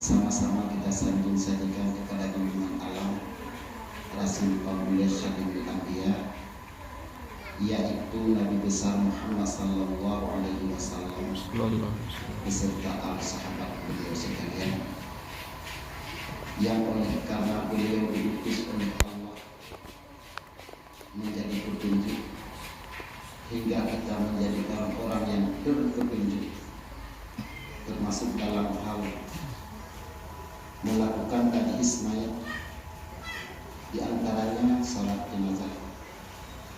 Sama-sama kita sanjung sajikan kepada junjungan alam Rasul Muhammad Syahidul Anbiya, yaitu Nabi besar Muhammad sallallahu alaihi wasallam beserta sahabat beliau sekalian, yang oleh karena beliau diutus oleh Allah menjadi petunjuk hingga kita menjadi orang-orang yang berpetunjuk, termasuk dalam hal melakukan tadi Ismail, di antaranya salat jenazah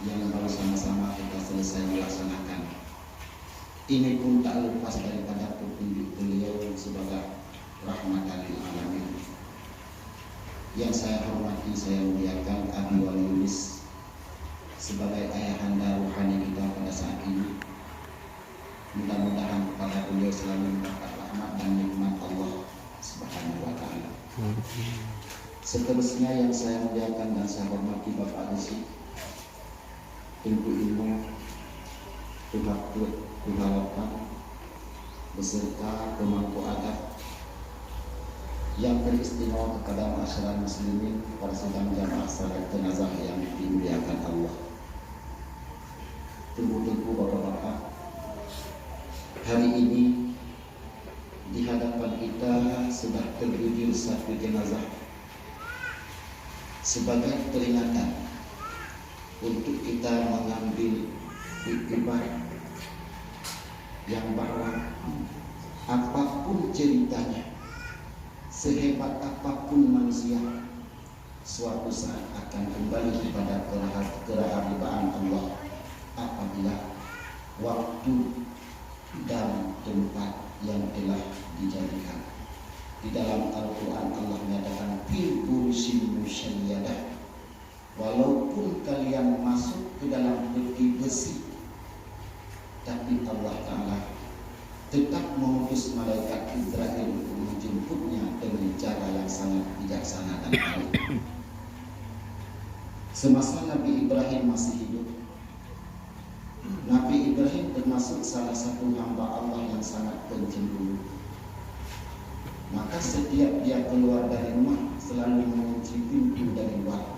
yang baru sama-sama kita selesai melaksanakan. Ini pun tak lepas daripada petunjuk beliau sebagai rahmatan lil alamin. Yang saya hormati, saya muliakan Abi Wali Yunis sebagai ayahanda ruhani kita pada saat ini. Mudah-mudahan kepada beliau selalu mendapat rahmat dan nikmat Allah Subhanahu wa ta'ala. Seterusnya yang saya muliakan dan saya hormati Bapak Desi, Tengku Ilmu, Tuhalapan, beserta pemangku adat yang beristimewa kepada masyarakat muslimin pada sidang jamaah salat jenazah yang dimuliakan Allah. Tunggu-tunggu Bapak-bapak, hari ini di hadapan kita sudah terwujud satu jenazah sebagai peringatan untuk kita mengambil iktibar yang bahwa apapun ceritanya, sehebat apapun manusia, suatu saat akan kembali kepada kehadiran Allah apabila waktu dan tempat yang telah dijadikan. Di dalam Al-Quran Allah menyatakan fil burusin musyayyadah, walaupun kalian masuk ke dalam peti besi, tapi Allah Ta'ala tetap mengutus malaikat Israel untuk menjemputnya dengan cara yang sangat bijaksana dan baik. Semasa Nabi Ibrahim masih hidup, Nabi Ibrahim termasuk salah satu hamba Allah yang sangat pencemburu. Maka setiap dia keluar dari rumah selalu mengunci pintu dari luar.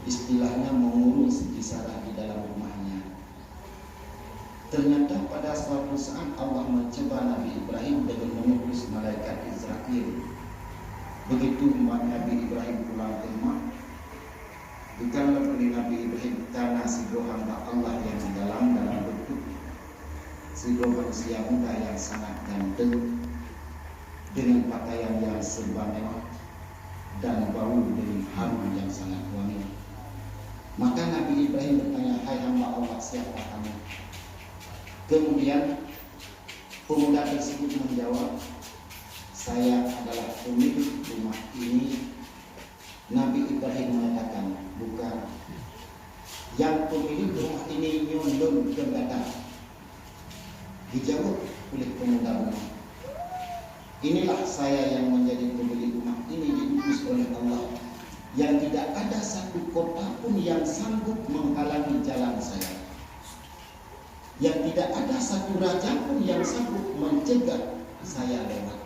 Istilahnya mengurung sekisaran di dalam rumahnya. Ternyata pada suatu saat Allah mencoba Nabi Ibrahim dengan mengutus malaikat Israel. Begitu Nabi Ibrahim pulang ke rumah, bukanlah oleh Nabi Ibrahim karena sigo hamba Allah yang di dalam bentuk sigo manusia muda yang sangat ganteng dengan pakaian yang serba mewah dan bau dengan harum yang sangat wangi. Maka Nabi Ibrahim bertanya, "Hai hamba Allah, siapa kamu?" Kemudian pemuda tersebut menjawab, "Saya adalah pemilik rumah ini." Nabi Ibrahim mengatakan, "Bukan, yang pemilik rumah ini nyondong kebenaran." Dijawab oleh pemuda rumah, "Inilah saya yang menjadi pemilik rumah ini, diutus oleh Allah, yang tidak ada satu kota pun yang sanggup menghalangi jalan saya, yang tidak ada satu raja pun yang sanggup mencegah saya lewat."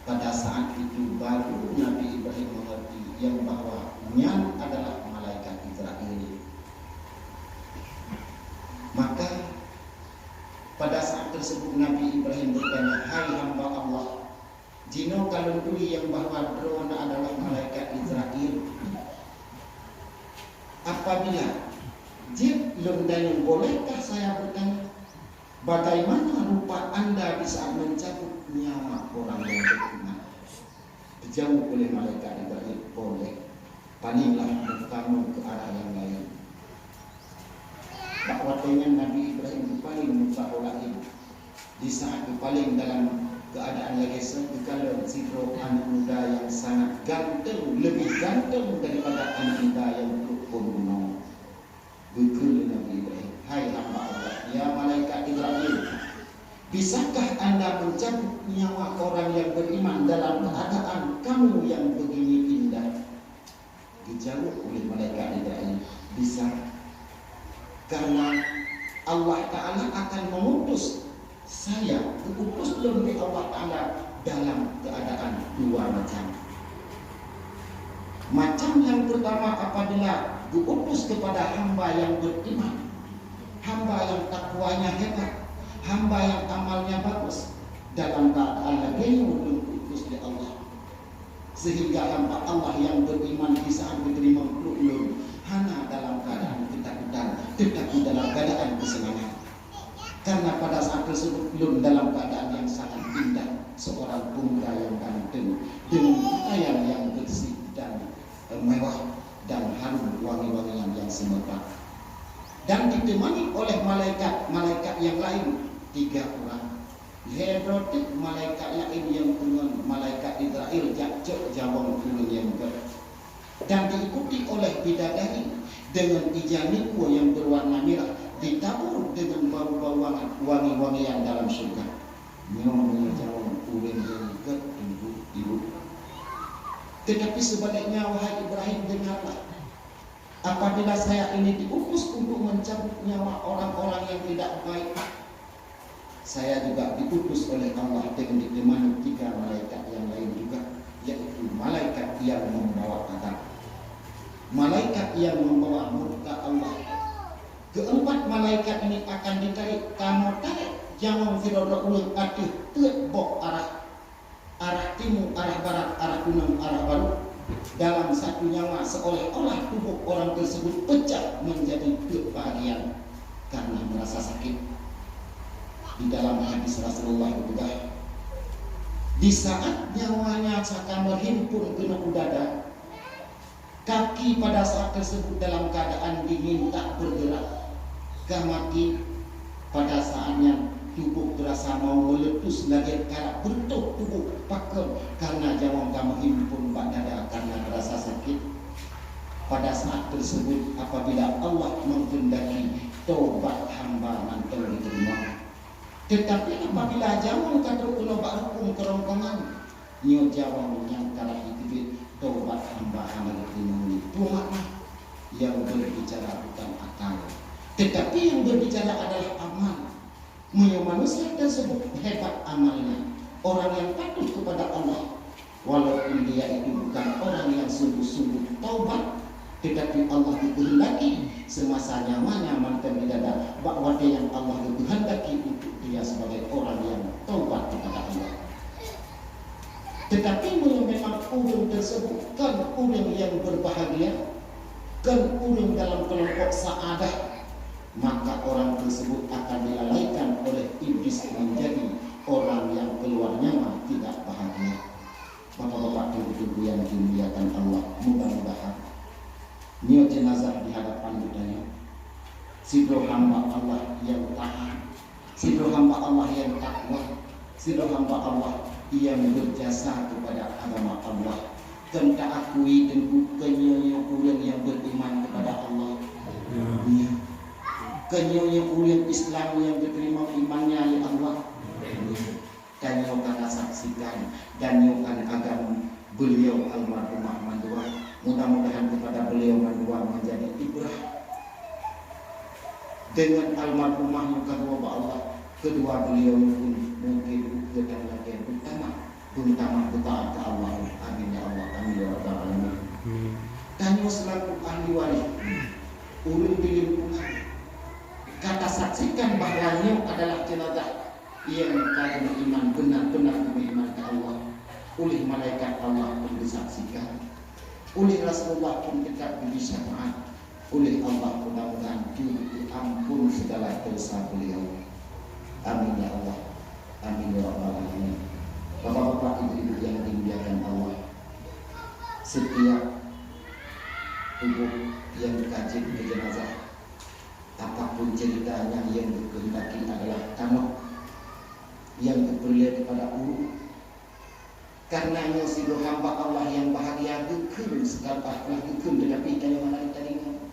Pada saat itu baru Nabi Ibrahim mengerti yang bahwa Nyan adalah malaikat Israel. Maka pada saat tersebut Nabi Ibrahim bertanya, "Hai hamba Allah, jino kalundui yang bahwa drona adalah malaikat Israel. Apabila jib lundang, bolehkah saya bertanya, bagaimana rupa anda di saat mencabut nyawa orang yang beriman?" Dijawab oleh malaikat Ibrahim, "Boleh, palinglah kamu ke arah yang lain." Dakwatnya Nabi Ibrahim paling mutaholahin di saat paling dalam keadaan lagi kalau zikro anak muda yang sangat ganteng, lebih ganteng daripada anak muda yang rukun gunung. Betul Nabi Ibrahim, "Hai hamba Allah, ya malaikat Ibrahim, bisakah anda mencabut nyawa orang yang beriman dalam keadaan kamu yang begini indah?" Dijawab oleh malaikat Ibrahim, "Bisa, karena Allah Ta'ala akan mengutus saya, diutus oleh Allah Ta'ala dalam dua macam. Macam yang pertama apabila diutus kepada hamba yang beriman, hamba yang takwanya hebat, hamba yang amalnya bagus, dalam keadaan lagi belum diutus oleh Allah, sehingga hamba Allah yang beriman di saat diterima belum hana dalam keadaan ketakutan, tetapi dalam keadaan kesenangan. Karena pada saat tersebut belum dalam keadaan yang sangat indah, seorang pemuda yang ganteng dengan pakaian yang bersih dan mewah dan harum wangi-wangian yang semerbak, dan ditemani oleh malaikat-malaikat yang lain 3 orang. Hebrotik malaikat lain yang dengan malaikat Israel jakcok jawang turun yang dan diikuti oleh bidadari dengan ijaniku yang berwarna merah ditabur dengan bau-bau wangi-wangian dalam surga. Nyonya jawang turun yang ibu. Tetapi sebaliknya, wahai Ibrahim, dengarlah, apabila saya ini diutus untuk mencabut nyawa orang-orang yang tidak baik, saya juga diutus oleh Allah dengan ditemani 3 malaikat yang lain juga, yaitu malaikat yang membawa azab, malaikat yang membawa murka Allah. Keempat malaikat ini akan ditarik, kamu tarik jangan firada ulang atuh terbok arah timur, arah barat, arah gunung, arah baru dalam satu nyawa, seolah-olah tubuh orang tersebut pecah menjadi kebahagiaan karena merasa sakit. Di dalam hadis Rasulullah juga, di saat nyawanya akan berhimpun ke udara, kaki pada saat tersebut dalam keadaan dingin tak bergerak, mati pada saatnya tubuh terasa mau meletus lagi karena bentuk tubuh pakem karena jawang kamu himpun bak dada karena merasa sakit. Pada saat tersebut apabila Allah menghendaki taubat hamba mantel diterima, tetapi apabila jawang kata kena bak hukum kerongkongan nyo jawang yang kalah itu taubat hamba diterima itu makna yang berbicara bukan akal, tetapi yang berbicara adalah amal. Manusia tersebut hebat amalnya, orang yang patuh kepada Allah, walaupun dia itu bukan orang yang sungguh-sungguh taubat, tetapi Allah dikehendaki semasa nyawanya mantan di dada bahwa dia yang Allah dikehendaki untuk dia sebagai orang yang taubat kepada Allah. Tetapi memang orang tersebut kan orang yang berbahagia, kan orang dalam kelompok saadah, maka orang tersebut akan dilalaikan oleh iblis menjadi orang yang keluar nyawa tidak bahagia. Bapak-bapak ibu-ibu yang dimuliakan Allah, mudah-mudahan nyo jenazah di hadapan budaya sidro hamba Allah yang tahan, sidro hamba Allah yang takwa, sidro hamba Allah yang berjasa kepada agama Allah, dan tak akui dan kenyonya orang yang beriman kepada Allah. Kenyonya ulian Islam yang diterima imannya oleh Allah, kanyo kana saksikan dan nyokan agama beliau almarhumah mandua. Mudah-mudahan kepada beliau mandua menjadi ibrah dengan almarhumah muka dua Allah. Kedua beliau pun mungkin dan lagi utama taat ke Allah. Amin ya Allah, amin ya rabbal alamin. Kanyo selaku ahli waris ulun di lingkungan kata saksikan bahwa nyo adalah jenazah yang karena iman benar-benar beriman ke Allah. Oleh malaikat Allah pun disaksikan, oleh Rasulullah pun dekat diberi syafaat, oleh Allah mudah-mudahan diampun segala dosa beliau. Amin ya Allah, amin ya rabbal alamin. Bapak-bapak ibu-ibu yang dimuliakan Allah, setiap tubuh yang dikaji ke jenazah, apapun ceritanya yang dikehendaki adalah tamat yang diperlihat kepada Allah. Karenanya sidro hamba Allah yang bahagia gekun sekapatlah gekun tetapi dari mana diterima.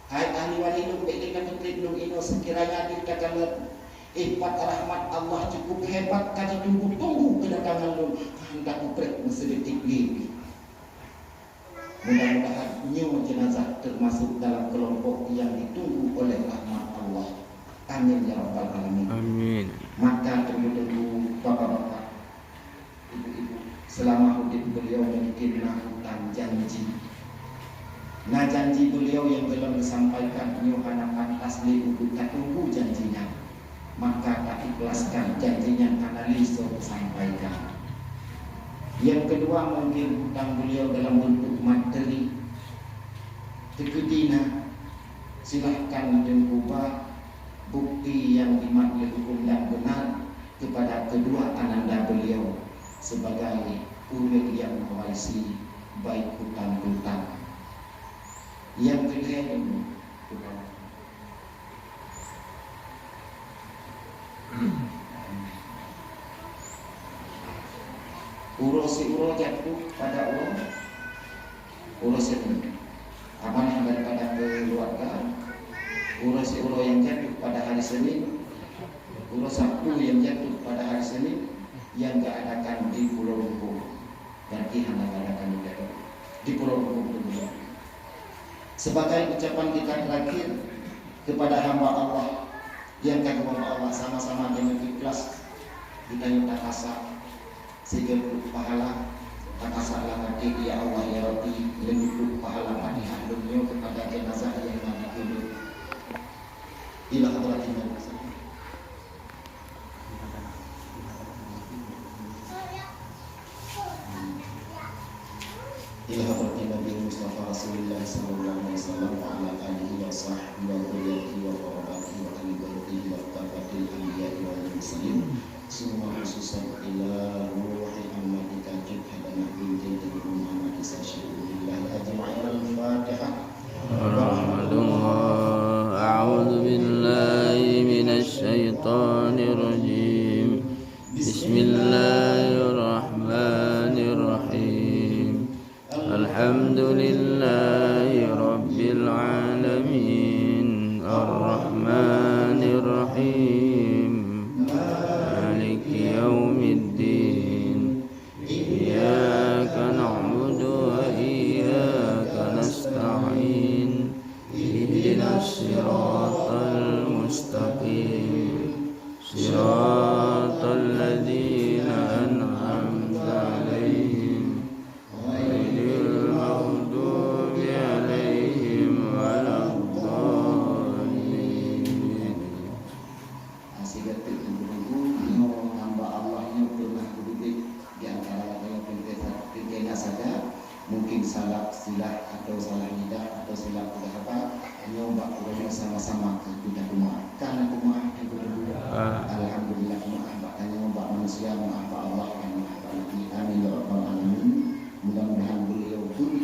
Hai ahli walilum dengan ketlidum ino sekiranya dikatakan empat rahmat Allah cukup hebat kali tunggu kedatangan lu hendak uprek sedetik ini. Mudah-mudahan nyawa jenazah termasuk dalam kelompok yang ditunggu oleh rahmat Allah. Amin ya rabbal alamin. Amin. Maka tunggu-tunggu bapak-bapak, ibu-ibu, selama hidup beliau mungkin hutang janji. Nah janji beliau yang belum disampaikan harapan asli untuk tak tunggu janjinya, maka tak ikhlaskan janjinya karena liso sampaikan. Yang kedua mungkin hutang beliau dalam bentuk materi. Kedina silahkan mencoba bukti yang dimaklumi hukum dan benar kepada kedua ananda beliau sebagai umat yang mewarisi baik hutang-hutang. Yang ketiga urusi jatuh pada urusi amanah daripada keluarga, urusi yang jatuh pada hari Senin, urus Sabtu yang jatuh pada hari Senin yang diadakan di Pulau Lumpur dan diadakan di Pulau Lumpur dulu. Sebagai ucapan kita terakhir kepada hamba Allah yang kami hamba Allah sama-sama dengan ikhlas kita minta kasar sehingga pahala takasarlah nanti ya Allah ya Rabbi lebih pahala Fatihah dunia kepada jenazah yang nanti dulu ila hadratin ila hadratin Nabi Mustafa Rasulullah sallallahu alaihi wasallam wa ala alihi wa sahbihi wa dhurriyyatihi wa qarabatihi wa ahli baitihi wa tabatil anbiya'i wal mursalin semua khususan ila ruhi ammatika jibhadana bin jadid Muhammad sallallahu ajma'in al-Fatihah. A'udzu billahi minasy syaithanir rajim. Bismillahirrahmanirrahim. Alhamdulillahi rabbil alamin. Ar-Rahmanir Rahim. Maliki yaumiddin. Iyyaka na'budu wa iyyaka nasta'in. Ihdinas siratal mustaqim. Siratal ladzina an'amta 'alaihim ghairil maghdubi 'alaihim waladdallin. Asigat ibu-ibu hamba Allah yang pernah duduk di antara pinggirnya saja mungkin salah silah atau salah lidah atau silah apa nyoba udah sama-sama kita kumaha karena kumaha itu alhamdulillah kumaha bakanya nyoba manusia maaf Allah dan maaf Nabi amin ya rabbal alamin. Mudah-mudahan beliau pun